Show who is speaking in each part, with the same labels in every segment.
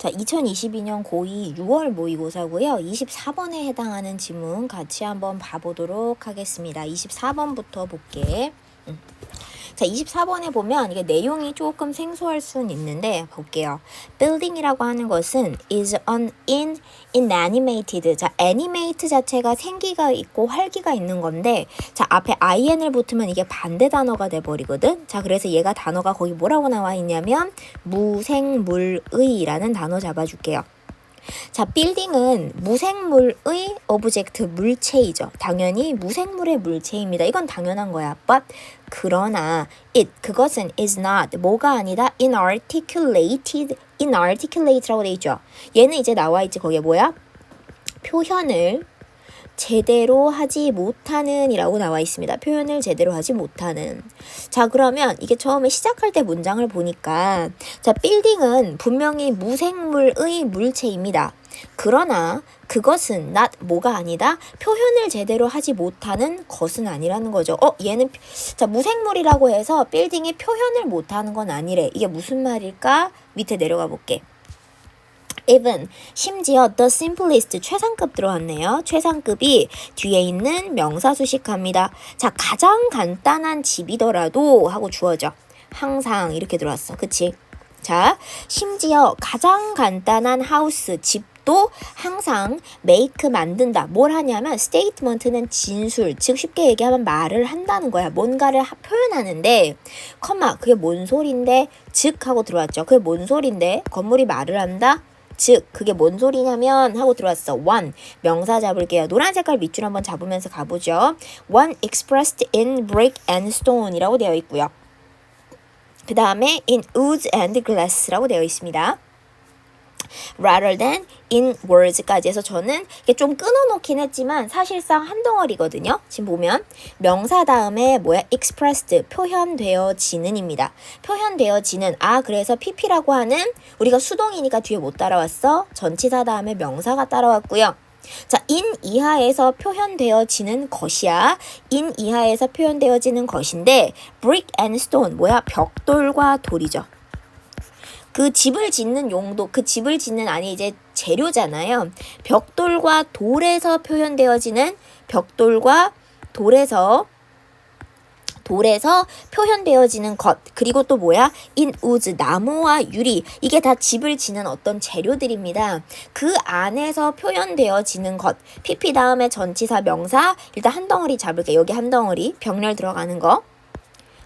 Speaker 1: 자, 2022년 고2 6월 모의고사고요. 24번에 해당하는 지문 같이 한번 봐보도록 하겠습니다. 24번부터 볼게. 자, 24번에 보면 이게 내용이 조금 생소할 수는 있는데 볼게요. building이라고 하는 것은 is an inanimated. 자, animate 자체가 생기가 있고 활기가 있는 건데 자, 앞에 in을 붙으면 이게 반대 단어가 돼 버리거든. 자, 그래서 얘가 단어가 거기 뭐라고 나와 있냐면 무생물의라는 단어 잡아줄게요. 자, 빌딩은 무생물의 오브젝트, 물체이죠. 당연히 무생물의 물체입니다. 이건 당연한 거야. But 그러나 그것은 is not 뭐가 아니다 inarticulate라고 돼 있죠. 얘는 이제 나와 있지. 거기에 뭐야? 표현을 제대로 하지 못하는 이라고 나와 있습니다. 표현을 제대로 하지 못하는. 자, 그러면 이게 처음에 시작할 때 문장을 보니까 자, 빌딩은 분명히 무생물의 물체입니다. 그러나 그것은 not 뭐가 아니다? 표현을 제대로 하지 못하는 것은 아니라는 거죠. 얘는 자, 무생물이라고 해서 빌딩이 표현을 못하는 건 아니래. 이게 무슨 말일까? 밑에 내려가 볼게. even 심지어 the simplest 최상급 들어왔네요. 최상급이 뒤에 있는 명사 수식합니다. 자, 가장 간단한 집이더라도 하고 주어져. 항상 이렇게 들어왔어. 그치? 자, 심지어 가장 간단한 하우스 집도 항상 make 만든다. 뭘 하냐면 statement는 진술, 즉 쉽게 얘기하면 말을 한다는 거야. 뭔가를 표현하는데 컴마 그게 뭔 소린데 즉 하고 들어왔죠. 그게 뭔 소린데 건물이 말을 한다. 즉 그게 뭔 소리냐면 하고 들어왔어. one 명사 잡을게요. 노란 색깔 밑줄 한번 잡으면서 가보죠. one expressed in brick and stone 이라고 되어 있고요. 그 다음에 in wood and glass라고 되어 있습니다. rather than in words까지 해서 저는 이게 좀 끊어놓긴 했지만 사실상 한 덩어리거든요. 지금 보면 명사 다음에 뭐야? expressed 표현되어지는입니다. 표현되어지는 그래서 pp라고 하는 우리가 수동이니까 뒤에 못 따라왔어. 전치사 다음에 명사가 따라왔고요. 자, in 이하에서 표현되어지는 것이야. in 이하에서 표현되어지는 것인데 brick and stone 뭐야? 벽돌과 돌이죠. 그 집을 짓는 용도, 그 집을 짓는 안에 이제 재료잖아요. 벽돌과 돌에서 표현되어지는 벽돌과 돌에서 표현되어지는 것. 그리고 또 뭐야? in wood, 나무와 유리. 이게 다 집을 짓는 어떤 재료들입니다. 그 안에서 표현되어지는 것. pp 다음에 전치사 명사. 일단 한 덩어리 잡을게요. 여기 한 덩어리. 병렬 들어가는 거.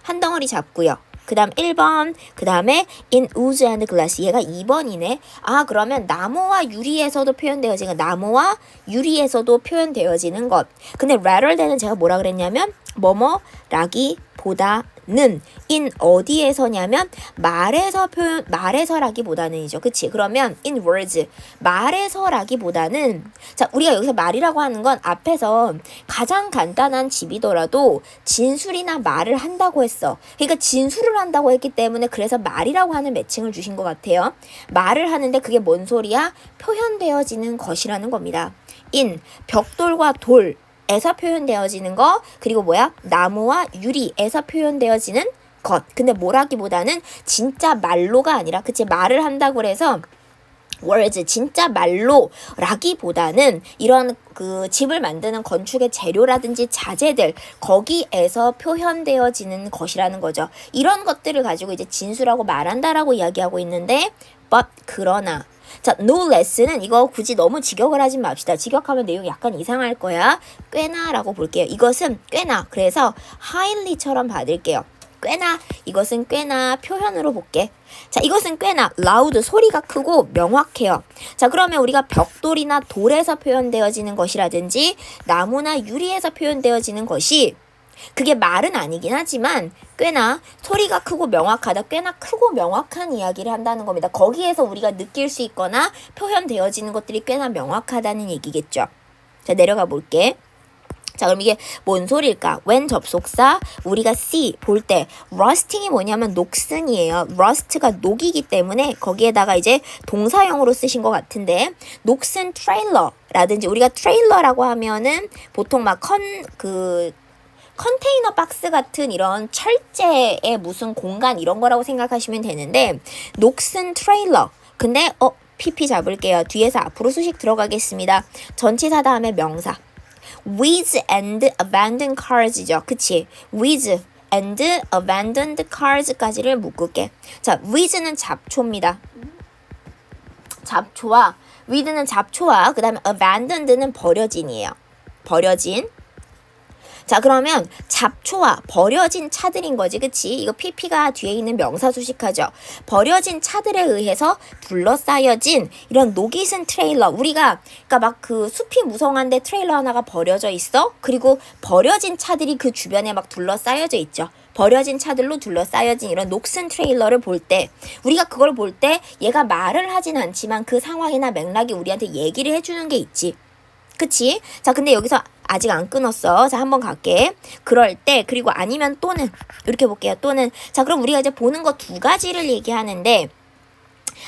Speaker 1: 한 덩어리 잡고요. 그 다음 1번, 그 다음에 in wood and glass. 얘가 2번이네. 그러면 나무와 유리에서도 표현되어지는 것. 나무와 유리에서도 표현되어지는 것. 근데 rather than은 제가 뭐라 그랬냐면 뭐뭐라기보다는 in 어디에서냐면 말에서라기보다는이죠. 그치? 그러면 in words 말에서라기보다는 자, 우리가 여기서 말이라고 하는 건 앞에서 가장 간단한 집이더라도 진술이나 말을 한다고 했어. 그러니까 진술을 한다고 했기 때문에 그래서 말이라고 하는 매칭을 주신 것 같아요. 말을 하는데 그게 뭔 소리야? 표현되어지는 것이라는 겁니다. in 벽돌과 돌 에서 표현되어지는 거 그리고 뭐야? 나무와 유리에서 표현되어지는 것. 근데 뭐라기보다는 진짜 말로가 아니라 그치? 말을 한다고 그래서 words 진짜 말로라기보다는 이런 그 집을 만드는 건축의 재료라든지 자재들 거기에서 표현되어지는 것이라는 거죠. 이런 것들을 가지고 이제 진술하고 말한다라고 이야기하고 있는데 but 그러나 자, no less는 이거 굳이 너무 직역을 하지 맙시다. 직역하면 내용이 약간 이상할 거야. 꽤나 라고 볼게요. 이것은 꽤나 그래서 highly처럼 받을게요. 꽤나 이것은 꽤나 표현으로 볼게. 자, 이것은 꽤나 loud 소리가 크고 명확해요. 자, 그러면 우리가 벽돌이나 돌에서 표현되어지는 것이라든지 나무나 유리에서 표현되어지는 것이 그게 말은 아니긴 하지만 꽤나 소리가 크고 명확하다. 꽤나 크고 명확한 이야기를 한다는 겁니다. 거기에서 우리가 느낄 수 있거나 표현되어지는 것들이 꽤나 명확하다는 얘기겠죠. 자, 내려가 볼게. 자, 그럼 이게 뭔 소리일까? when 접속사 우리가 see 볼 때 rusting이 뭐냐면 녹슨이에요. rust가 녹이기 때문에 거기에다가 이제 동사형으로 쓰신 것 같은데 녹슨 트레일러라든지 우리가 트레일러라고 하면은 보통 막 컨테이너 박스 같은 이런 철제의 무슨 공간 이런 거라고 생각하시면 되는데 녹슨 트레일러 근데 PP 잡을게요. 뒤에서 앞으로 수식 들어가겠습니다. 전치사 다음에 명사. with and abandoned cars죠. 그치? with and abandoned cars까지를 묶을게. 자, with는 잡초입니다. 잡초와 with는 잡초와 그 다음에 abandoned는 버려진이에요. 버려진. 자, 그러면 잡초와 버려진 차들인 거지, 그치? 이거 PP가 뒤에 있는 명사 수식하죠. 버려진 차들에 의해서 둘러싸여진 이런 녹이 쓴 트레일러. 우리가 그러니까 막 그 숲이 무성한데 트레일러 하나가 버려져 있어. 그리고 버려진 차들이 그 주변에 막 둘러싸여져 있죠. 버려진 차들로 둘러싸여진 이런 녹슨 트레일러를 볼 때, 우리가 그걸 볼 때 얘가 말을 하진 않지만 그 상황이나 맥락이 우리한테 얘기를 해주는 게 있지. 그치? 자, 근데 여기서 아직 안 끊었어. 자, 한번 갈게. 그럴 때, 그리고 아니면 또는. 이렇게 볼게요. 또는. 자, 그럼 우리가 이제 보는 거 두 가지를 얘기하는데,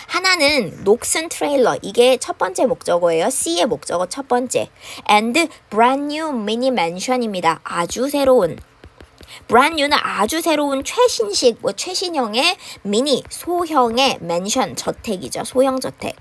Speaker 1: 하나는 녹슨 트레일러. 이게 첫 번째 목적어예요. C의 목적어 첫 번째. And brand new mini mansion입니다. 아주 새로운. brand new는 아주 새로운 최신식, 뭐 최신형의 미니, 소형의 맨션, 저택이죠. 소형 저택.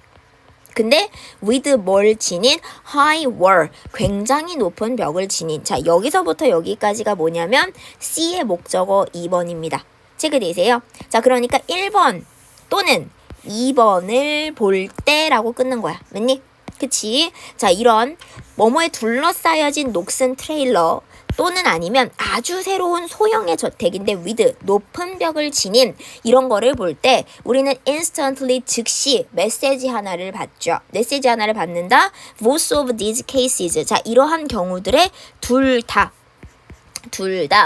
Speaker 1: 근데 with 뭘 지닌? high wall, 굉장히 높은 벽을 지닌. 자, 여기서부터 여기까지가 뭐냐면 C의 목적어 2번입니다. 체크되세요? 자, 그러니까 1번 또는 2번을 볼 때라고 끊는 거야. 맞니? 그치? 자, 이런 뭐뭐에 둘러싸여진 녹슨 트레일러 또는 아니면 아주 새로운 소형의 저택인데 with 높은 벽을 지닌 이런 거를 볼 때 우리는 instantly 즉시 메시지 하나를 받죠. 메시지 하나를 받는다. Both of these cases. 자, 이러한 경우들의 둘 다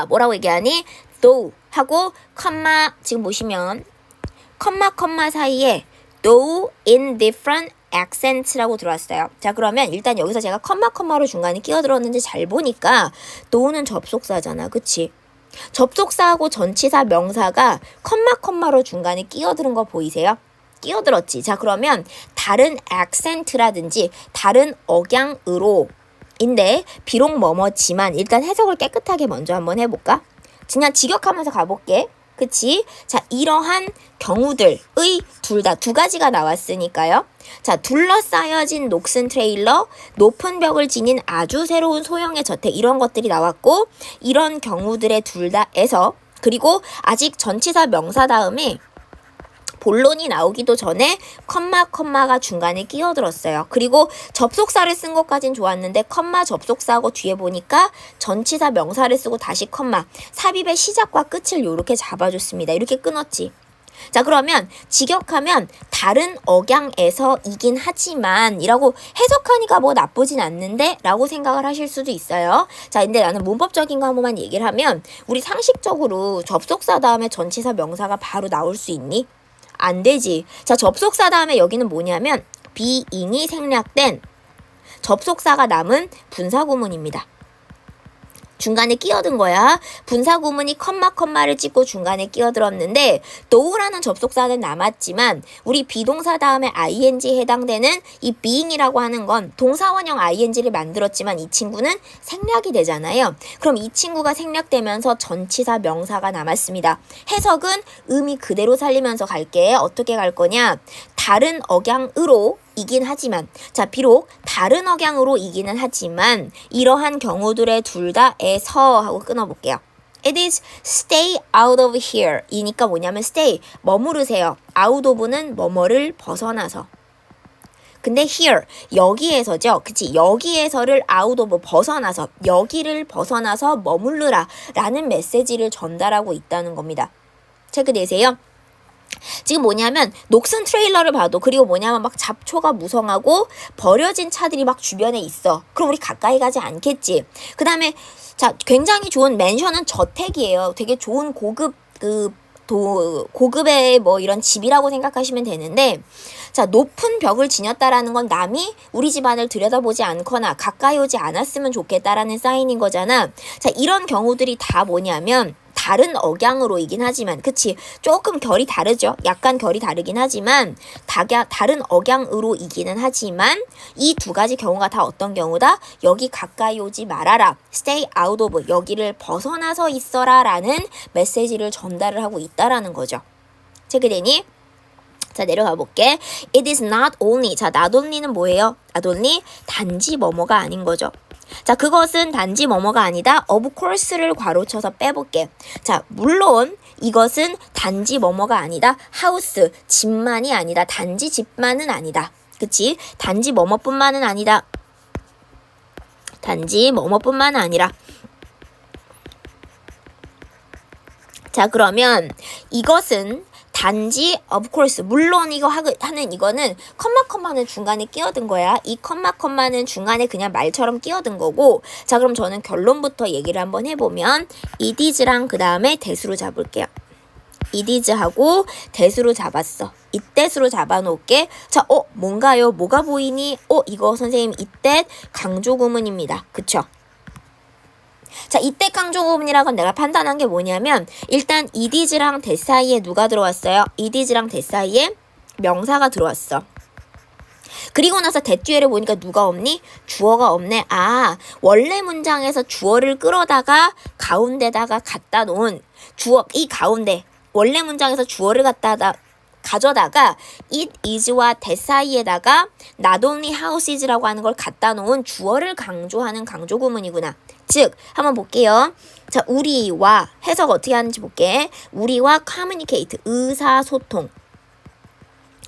Speaker 1: 뭐라고 얘기하니? though 하고 컴마 지금 보시면 컴마 사이에 though in different accent라고 들어왔어요. 자, 그러면 일단 여기서 제가 컴마로 중간에 끼어들었는지 잘 보니까 though는 접속사잖아. 그치? 접속사하고 전치사 명사가 컴마로 중간에 끼어드는 거 보이세요? 끼어들었지. 자, 그러면 다른 accent라든지 다른 억양으로 인데 비록 뭐뭐지만 일단 해석을 깨끗하게 먼저 한번 해볼까? 그냥 직역하면서 가볼게. 그치? 자, 이러한 경우들의 두 가지가 나왔으니까요. 자, 둘러싸여진 녹슨 트레일러, 높은 벽을 지닌 아주 새로운 소형의 저택 이런 것들이 나왔고 이런 경우들의 둘 다에서 그리고 아직 전치사 명사 다음에 본론이 나오기도 전에 컴마가 중간에 끼어들었어요. 그리고 접속사를 쓴 것까진 좋았는데 컴마 접속사하고 뒤에 보니까 전치사 명사를 쓰고 다시 컴마. 삽입의 시작과 끝을 이렇게 잡아줬습니다. 이렇게 끊었지. 자, 그러면 직역하면 다른 억양에서이긴 하지만 이라고 해석하니까 뭐 나쁘진 않는데 라고 생각을 하실 수도 있어요. 자, 근데 나는 문법적인 거 한 번만 얘기를 하면 우리 상식적으로 접속사 다음에 전치사 명사가 바로 나올 수 있니? 안 되지. 자, 접속사 다음에 여기는 뭐냐면 being이 생략된 접속사가 남은 분사구문입니다. 중간에 끼어든 거야. 분사구문이 컴마를 찍고 중간에 끼어들었는데 though라는 접속사는 남았지만 우리 비동사 다음에 ing에 해당되는 이 being이라고 하는 건 동사원형 ing를 만들었지만 이 친구는 생략이 되잖아요. 그럼 이 친구가 생략되면서 전치사 명사가 남았습니다. 해석은 의미 그대로 살리면서 갈게. 어떻게 갈 거냐? 다른 억양으로 이긴 하지만 자, 비록 다른 억양으로 이기는 하지만 이러한 경우들의 둘 다에서 하고 끊어볼게요. It is stay out of here 이니까 뭐냐면 stay 머무르세요. out of는 뭐뭐를 벗어나서. 근데 here 여기에서죠. 그치? 여기에서를 out of 벗어나서 여기를 벗어나서 머무르라 라는 메시지를 전달하고 있다는 겁니다. 체크되세요? 지금 뭐냐면 녹슨 트레일러를 봐도 그리고 뭐냐면 막 잡초가 무성하고 버려진 차들이 막 주변에 있어. 그럼 우리 가까이 가지 않겠지. 그 다음에 자, 굉장히 좋은 맨션은 저택이에요. 되게 좋은 고급의 뭐 이런 집이라고 생각하시면 되는데 자, 높은 벽을 지녔다라는 건 남이 우리 집안을 들여다보지 않거나 가까이 오지 않았으면 좋겠다라는 사인인 거잖아. 자, 이런 경우들이 다 뭐냐면 다른 억양으로이긴 하지만 그치? 조금 결이 다르죠. 약간 결이 다르긴 하지만 다른 억양으로이기는 하지만 이 두 가지 경우가 다 어떤 경우다? 여기 가까이 오지 말아라. Stay out of. 여기를 벗어나서 있어라 라는 메시지를 전달을 하고 있다라는 거죠. 체크되니? 자, 내려가 볼게. It is not only. 자, not only는 뭐예요? not only 단지 뭐뭐가 아닌 거죠. 자, 그것은 단지 뭐뭐가 아니다. of course를 괄호쳐서 빼볼게. 자, 물론 이것은 단지 뭐뭐가 아니다. house, 집만이 아니다. 단지 집만은 아니다. 그치? 단지 뭐뭐뿐만은 아니다. 단지 뭐뭐뿐만 아니라. 자, 그러면 이것은 단지 of course 물론 이거 하는 이거는 컴마는 중간에 끼어든 거야. 이 컴마는 중간에 그냥 말처럼 끼어든 거고. 자, 그럼 저는 결론부터 얘기를 한번 해보면 it is랑 그 다음에 대수로 잡을게요. it is 하고 대수로 잡았어. 이때수로 잡아놓을게. 자, 뭔가요? 뭐가 보이니? 이거 선생님 이때 강조 구문입니다. 그쵸? 자, 이때 강조 구문이라고 내가 판단한 게 뭐냐면 일단 it is랑 that 사이에 누가 들어왔어요? it is랑 that 사이에 명사가 들어왔어. 그리고 나서 that 뒤에를 보니까 누가 없니? 주어가 없네. 아, 원래 문장에서 주어를 끌어다가 가운데다가 갖다 놓은 주어, 이 가운데 원래 문장에서 주어를 가져다가 it is와 that 사이에다가 not only houses라고 하는 걸 갖다 놓은 주어를 강조하는 강조 구문이구나. 즉, 한번 볼게요. 자, 우리와 해석 어떻게 하는지 볼게. 우리와 communicate, 의사소통.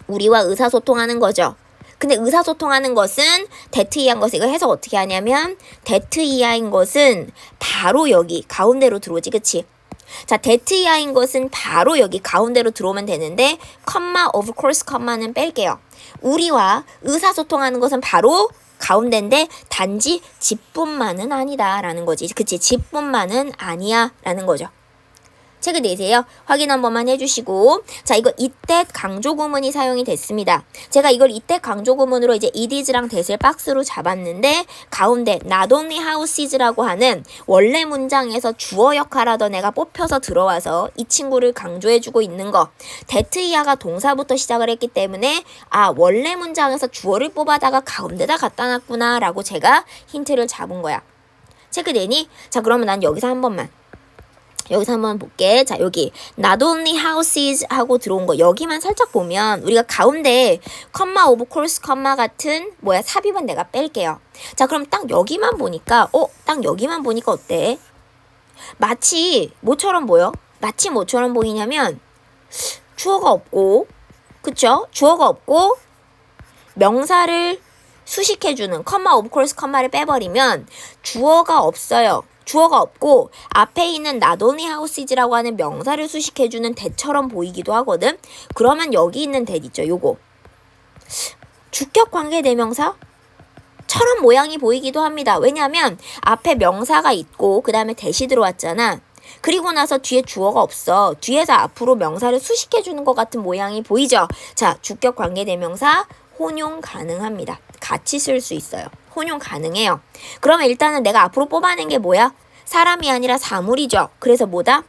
Speaker 1: 우리와 의사소통하는 거죠. 근데 의사소통하는 것은 that 이하인 것을 이거 해석 어떻게 하냐면 that 이하인 것은 바로 여기 가운데로 들어오지. 그치? 자, that 이하인 것은 바로 여기 가운데로 들어오면 되는데 of course, 는 뺄게요. 우리와 의사소통하는 것은 바로 가운데인데 단지 집뿐만은 아니다 라는 거지. 그치? 집뿐만은 아니야 라는 거죠. 책을 내세요. 확인 한 번만 해주시고. 자, 이거 이때 강조 구문이 사용이 됐습니다. 제가 이걸 이때 강조 구문으로 이제 it is랑 that을 박스로 잡았는데 가운데 not only houses라고 하는 원래 문장에서 주어 역할하던 애가 뽑혀서 들어와서 이 친구를 강조해주고 있는 거. that 이하가 동사부터 시작을 했기 때문에 아, 원래 문장에서 주어를 뽑아다가 가운데다 갖다 놨구나 라고 제가 힌트를 잡은 거야. 체크 되니? 자, 그러면 난 여기서 한번 볼게. 자, 여기 not only houses 하고 들어온 거 여기만 살짝 보면 우리가 가운데 of course, 같은 삽입은 내가 뺄게요. 자, 그럼 딱 여기만 보니까 어때? 마치 뭐처럼 보여? 마치 뭐처럼 보이냐면 주어가 없고, 그쵸? 주어가 없고 명사를 수식해주는 of course, 를 빼버리면 주어가 없어요. 주어가 없고 앞에 있는 not only houses라고 하는 명사를 수식해주는 that처럼 보이기도 하거든. 그러면 여기 있는 that 있죠. 요거 주격 관계대명사 처럼 모양이 보이기도 합니다. 왜냐하면 앞에 명사가 있고 그 다음에 that이 들어왔잖아. 그리고 나서 뒤에 주어가 없어. 뒤에서 앞으로 명사를 수식해주는 것 같은 모양이 보이죠. 자, 주격 관계대명사 혼용 가능합니다. 같이 쓸 수 있어요. 혼용 가능해요. 그러면 일단은 내가 앞으로 뽑아낸 게 뭐야? 사람이 아니라 사물이죠. 그래서 뭐다?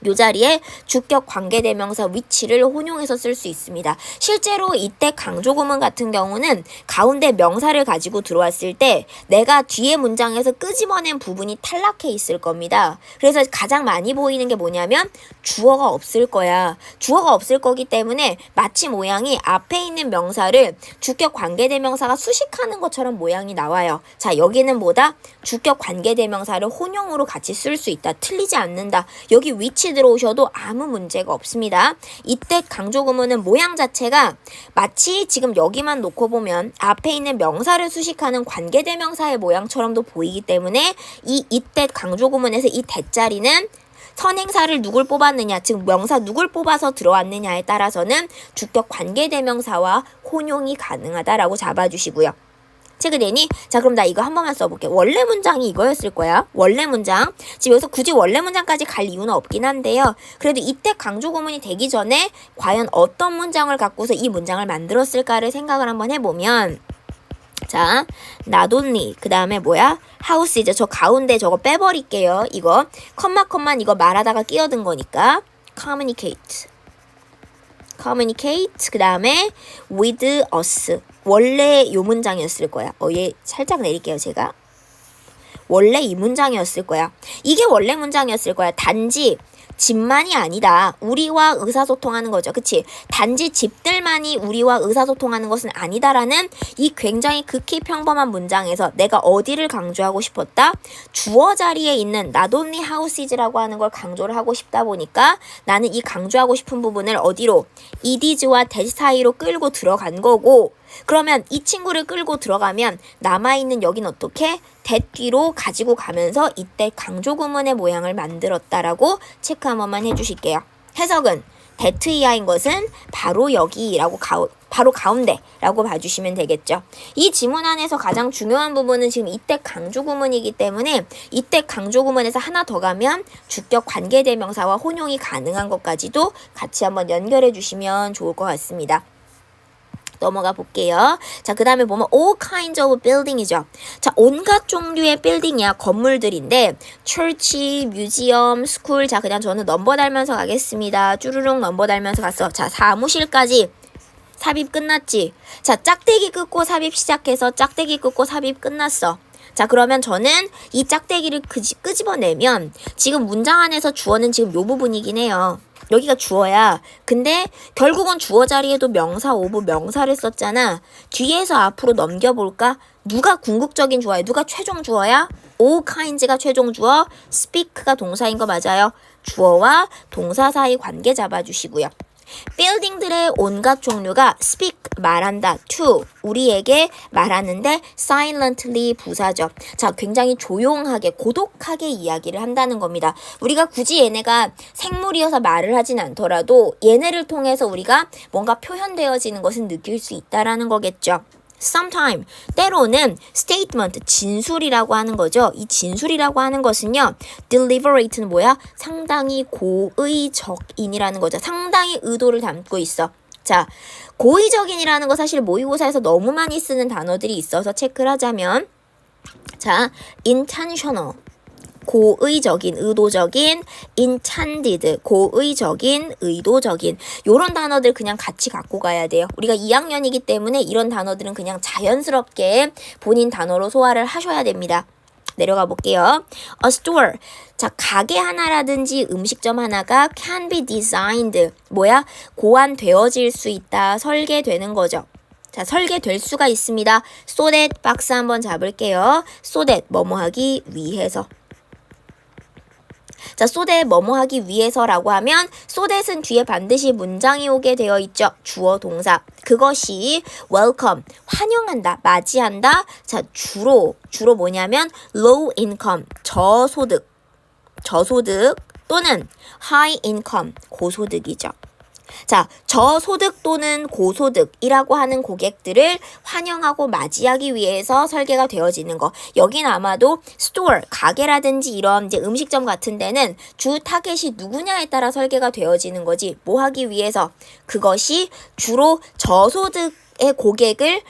Speaker 1: 요 자리에 주격 관계대명사 which를 혼용해서 쓸 수 있습니다. 실제로 이때 강조 구문 같은 경우는 가운데 명사를 가지고 들어왔을 때 내가 뒤에 문장에서 끄집어낸 부분이 탈락해 있을 겁니다. 그래서 가장 많이 보이는 게 뭐냐면 주어가 없을 거야. 주어가 없을 거기 때문에 마치 모양이 앞에 있는 명사를 주격 관계대명사가 수식하는 것처럼 모양이 나와요. 자, 여기는 뭐다? 주격 관계대명사를 혼용으로 같이 쓸 수 있다. 틀리지 않는다. 여기 which 들어오셔도 아무 문제가 없습니다. 이때 강조 구문은 모양 자체가 마치 지금 여기만 놓고 보면 앞에 있는 명사를 수식하는 관계대명사의 모양처럼도 보이기 때문에 이때 강조 구문에서 이 대자리는 선행사를 누굴 뽑았느냐, 즉 명사 누굴 뽑아서 들어왔느냐에 따라서는 주격 관계대명사와 혼용이 가능하다라고 잡아주시고요. 체크 되니? 자, 그럼 나 이거 한 번만 써볼게. 원래 문장이 이거였을 거야. 원래 문장. 지금 여기서 굳이 원래 문장까지 갈 이유는 없긴 한데요. 그래도 이때 강조 구문이 되기 전에 과연 어떤 문장을 갖고서 이 문장을 만들었을까를 생각을 한번 해보면 자, not only 그 다음에 house 이제 저 가운데 저거 빼버릴게요. 이거 컴만 이거 말하다가 끼어든 거니까 communicate 그 다음에 with us 원래 요 문장이었을 거야. 얘 살짝 내릴게요. 제가 원래 이 문장이었을 거야. 이게 원래 문장이었을 거야. 단지 집만이 아니다. 우리와 의사소통하는 거죠. 그치? 단지 집들만이 우리와 의사소통하는 것은 아니다라는 이 굉장히 극히 평범한 문장에서 내가 어디를 강조하고 싶었다? 주어 자리에 있는 not only houses라고 하는 걸 강조를 하고 싶다 보니까 나는 이 강조하고 싶은 부분을 어디로? it is와 that 사이로 끌고 들어간 거고, 그러면 이 친구를 끌고 들어가면 남아있는 여긴 어떻게? that 뒤로 가지고 가면서 이때 강조 구문의 모양을 만들었다라고 체크 한 번만 해주실게요. 해석은 that 이하인 것은 바로 여기라고 바로 가운데라고 봐주시면 되겠죠. 이 지문 안에서 가장 중요한 부분은 지금 이때 강조 구문이기 때문에 이때 강조 구문에서 하나 더 가면 주격 관계대명사와 혼용이 가능한 것까지도 같이 한번 연결해 주시면 좋을 것 같습니다. 넘어가 볼게요. 자, 그 다음에 보면 all kinds of building이죠. 자, 온갖 종류의 빌딩이야. 건물들인데 church, museum, school. 자, 그냥 저는 넘버 달면서 가겠습니다. 쭈루룩 넘버 달면서 갔어. 자, 사무실까지 삽입 끝났지. 자, 짝대기 끊고 삽입 시작해서 짝대기 끊고 삽입 끝났어. 자, 그러면 저는 이 짝대기를 끄집어내면 지금 문장 안에서 주어는 지금 요 부분이긴 해요. 여기가 주어야. 근데 결국은 주어 자리에도 명사 오브 명사를 썼잖아. 뒤에서 앞으로 넘겨볼까? 누가 궁극적인 주어야? 누가 최종 주어야? all kinds가 최종 주어, speak가 동사인 거 맞아요. 주어와 동사 사이 관계 잡아주시고요. 빌딩들의 온갖 종류가 speak 말한다, to 우리에게 말하는데 silently 부사죠. 자, 굉장히 조용하게 고독하게 이야기를 한다는 겁니다. 우리가 굳이 얘네가 생물이어서 말을 하진 않더라도 얘네를 통해서 우리가 뭔가 표현되어지는 것은 느낄 수 있다라는 거겠죠. sometime 때로는 statement 진술이라고 하는 거죠. 이 진술이라고 하는 것은요, deliberate는 뭐야? 상당히 고의적인이라는 거죠. 상당히 의도를 담고 있어. 자, 고의적인이라는 거 사실 모의고사에서 너무 많이 쓰는 단어들이 있어서 체크를 하자면, 자, intentional 고의적인, 의도적인, intended, 고의적인, 의도적인 요런 단어들 그냥 같이 갖고 가야 돼요. 우리가 2학년이기 때문에 이런 단어들은 그냥 자연스럽게 본인 단어로 소화를 하셔야 됩니다. 내려가 볼게요. A store. 자, 가게 하나라든지 음식점 하나가 can be designed. 뭐야? 고안되어질 수 있다. 설계되는 거죠. 자, 설계될 수가 있습니다. so that 박스 한번 잡을게요. so that 뭐뭐 하기 위해서. 자, so that 뭐뭐 하기 위해서라고 하면 so that은 뒤에 반드시 문장이 오게 되어 있죠. 주어 동사. 그것이 welcome, 환영한다, 맞이한다. 자, 주로 뭐냐면 low income, 저소득 또는 high income, 고소득이죠. 자, 저소득 또는 고소득이라고 하는 고객들을 환영하고 맞이하기 위해서 설계가 되어지는 거. 여긴 아마도 스토어, 가게라든지 이런 이제 음식점 같은 데는 주 타겟이 누구냐에 따라 설계가 되어지는 거지. 뭐 하기 위해서? 그것이 주로 저소득의 고객을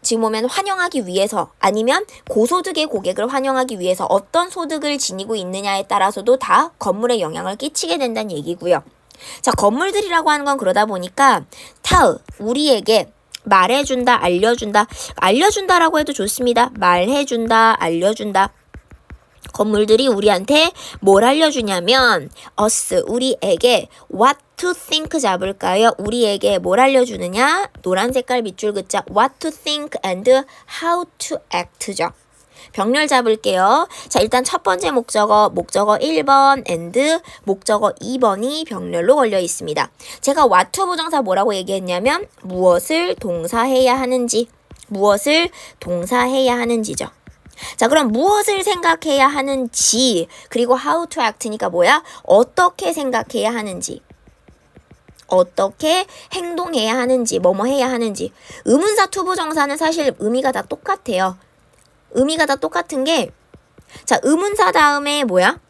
Speaker 1: 지금 보면 환영하기 위해서, 아니면 고소득의 고객을 환영하기 위해서 어떤 소득을 지니고 있느냐에 따라서도 다 건물에 영향을 끼치게 된다는 얘기고요. 자, 건물들이라고 하는 건 그러다 보니까 tell, 우리에게 말해준다, 알려준다라고 해도 좋습니다. 말해준다, 알려준다. 건물들이 우리한테 뭘 알려주냐면 us, 우리에게 what to think 잡을까요? 우리에게 뭘 알려주느냐? 노란 색깔 밑줄 긋자 what to think and how to act죠. 병렬 잡을게요. 자, 일단 첫 번째 목적어 1번 and 목적어 2번이 병렬로 걸려 있습니다. 제가 what to 부정사 뭐라고 얘기했냐면 무엇을 동사해야 하는지죠. 자, 그럼 무엇을 생각해야 하는지, 그리고 how to act니까 뭐야? 어떻게 생각해야 하는지, 어떻게 행동해야 하는지, 뭐뭐 해야 하는지. 의문사 투부정사는 사실 의미가 다 똑같아요. 의미가 다 똑같은 게, 자, 의문사 다음에 뭐야?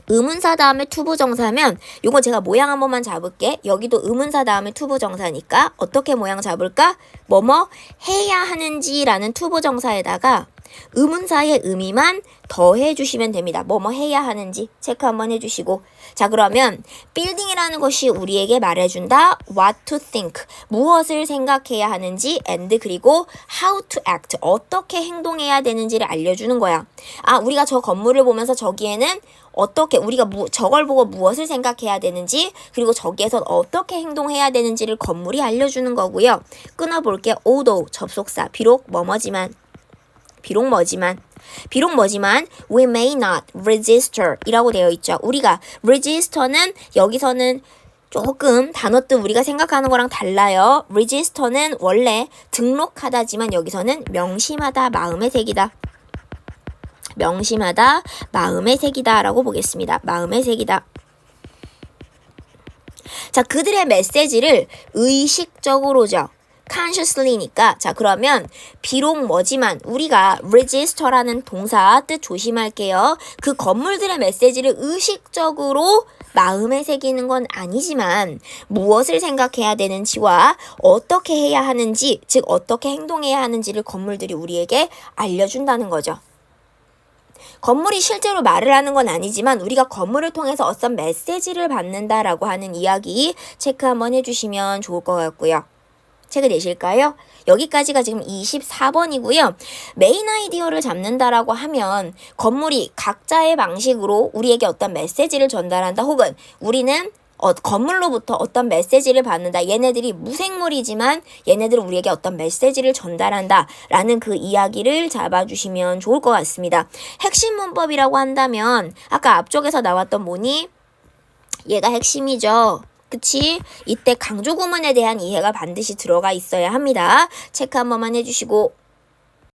Speaker 1: 의문사 다음에 투부정사면 요거 제가 모양 한 번만 잡을게. 여기도 의문사 다음에 투부정사니까 어떻게 모양 잡을까? 뭐뭐 해야 하는지라는 투부정사에다가 의문사의 의미만 더해 주시면 됩니다. 뭐뭐 해야 하는지 체크 한번 해주시고. 자, 그러면 building이라는 것이 우리에게 말해준다. what to think, 무엇을 생각해야 하는지, and 그리고 how to act, 어떻게 행동해야 되는지를 알려주는 거야. 아, 우리가 저 건물을 보면서 저기에는 어떻게 우리가 저걸 보고 무엇을 생각해야 되는지, 그리고 저기에선 어떻게 행동해야 되는지를 건물이 알려주는 거고요. 끊어볼게. although 접속사, 비록 뭐뭐지만 we may not register 이라고 되어 있죠. 우리가 register는 여기서는 조금 단어 뜻 우리가 생각하는 거랑 달라요. register는 원래 등록하다지만 여기서는 명심하다, 마음의 색이다. 명심하다, 마음의 색이다 라고 보겠습니다. 마음의 색이다. 자, 그들의 메시지를 의식적으로죠. consciously니까. 자, 그러면 비록 뭐지만 우리가 register라는 동사 뜻 조심할게요. 그 건물들의 메시지를 의식적으로 마음에 새기는 건 아니지만 무엇을 생각해야 되는지와 어떻게 해야 하는지, 즉 어떻게 행동해야 하는지를 건물들이 우리에게 알려준다는 거죠. 건물이 실제로 말을 하는 건 아니지만 우리가 건물을 통해서 어떤 메시지를 받는다라고 하는 이야기 체크 한번 해주시면 좋을 것 같고요. 체크 되실까요? 여기까지가 지금 24번이고요. 메인 아이디어를 잡는다라고 하면 건물이 각자의 방식으로 우리에게 어떤 메시지를 전달한다, 혹은 우리는 건물로부터 어떤 메시지를 받는다. 얘네들이 무생물이지만 얘네들은 우리에게 어떤 메시지를 전달한다 라는 그 이야기를 잡아주시면 좋을 것 같습니다. 핵심 문법이라고 한다면 아까 앞쪽에서 나왔던 뭐니? 얘가 핵심이죠. 그치? 이때 강조 구문에 대한 이해가 반드시 들어가 있어야 합니다. 체크 한 번만 해주시고.